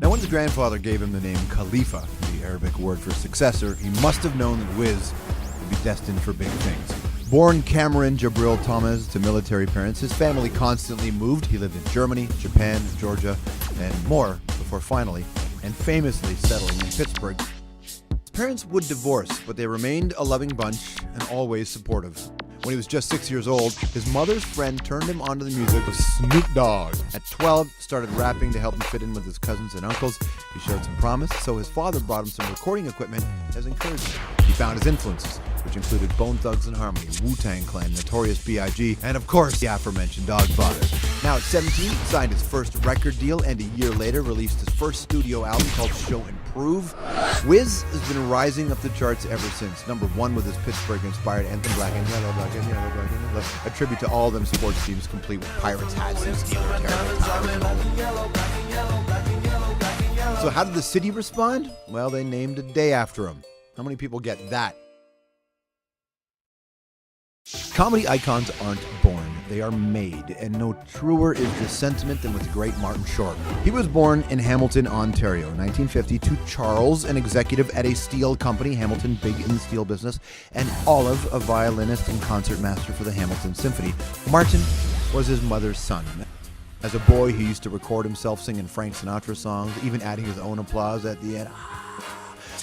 Now, when his grandfather gave him the name Khalifa, the Arabic word for successor, he must have known that Wiz would be destined for big things. Born Cameron Jabril Thomas to military parents, his family constantly moved. He lived in Germany, Japan, Georgia, and more before finally and famously settling in Pittsburgh. His parents would divorce, but they remained a loving bunch and always supportive. When he was just 6 years old, his mother's friend turned him onto the music of Snoop Dogg. At 12, started rapping to help him fit in with his cousins and uncles. He showed some promise, so his father brought him some recording equipment as encouragement. He found his influences, which included Bone Thugs and Harmony, Wu-Tang Clan, Notorious B.I.G., and of course, the aforementioned Dogfather. Now at 17, he signed his first record deal and a year later released his first studio album called Show and Prove. Wiz has been rising up the charts ever since. Number 1 with his Pittsburgh-inspired anthem, Black and Yellow, Black and Yellow, Black and Yellow, a tribute to all them sports teams complete with pirates hats and steel towers. So how did the city respond? Well, they named a day after him. How many people get that? Comedy icons aren't born, they are made, and no truer is this sentiment than with the great Martin Short. He was born in Hamilton, Ontario, in 1950 to Charles, an executive at a steel company, Hamilton, big in the steel business, and Olive, a violinist and concertmaster for the Hamilton Symphony. Martin was his mother's son. As a boy, he used to record himself singing Frank Sinatra songs, even adding his own applause at the end.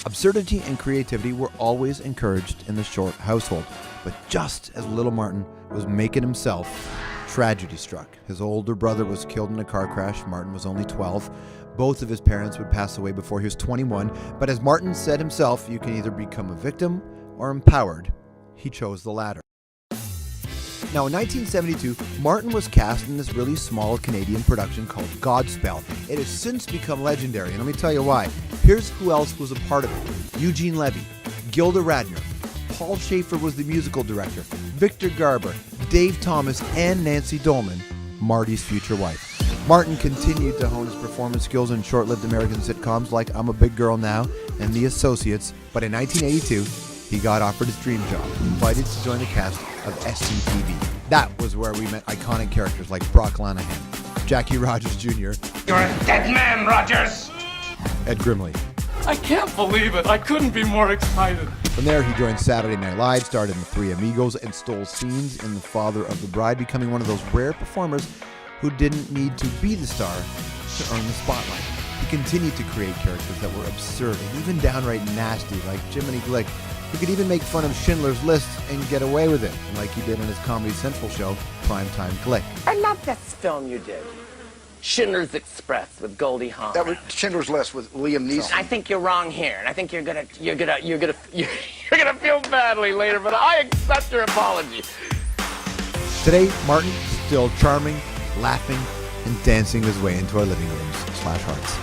Absurdity and creativity were always encouraged in the Short household. But just as little Martin was making himself, tragedy struck. His older brother was killed in a car crash. Martin was only 12. Both of his parents would pass away before he was 21. But as Martin said himself, you can either become a victim or empowered. He chose the latter. Now, in 1972, Martin was cast in this really small Canadian production called Godspell. It has since become legendary, and let me tell you why. Here's who else was a part of it. Eugene Levy, Gilda Radner, Paul Schaefer was the musical director, Victor Garber, Dave Thomas, and Nancy Dolman, Marty's future wife. Martin continued to hone his performance skills in short-lived American sitcoms like I'm a Big Girl Now and The Associates, but in 1982, he got offered his dream job, invited to join the cast of SCTV. That was where we met iconic characters like Brock Lanahan, Jackie Rogers Jr., You're a dead man, Rogers! Ed Grimley. I can't believe it. I couldn't be more excited. From there, he joined Saturday Night Live, starred in The Three Amigos, and stole scenes in The Father of the Bride, becoming one of those rare performers who didn't need to be the star to earn the spotlight. He continued to create characters that were absurd and even downright nasty, like Jiminy Glick, who could even make fun of Schindler's List and get away with it, like he did on his Comedy Central show, Primetime Glick. I love this film you did. Schindler's Express with Goldie Hawn. That was Schindler's List with Liam Neeson. I think you're wrong here, and I think you're gonna feel badly later. But I accept your apology. Today, Martin is still charming, laughing, and dancing his way into our living rooms / hearts.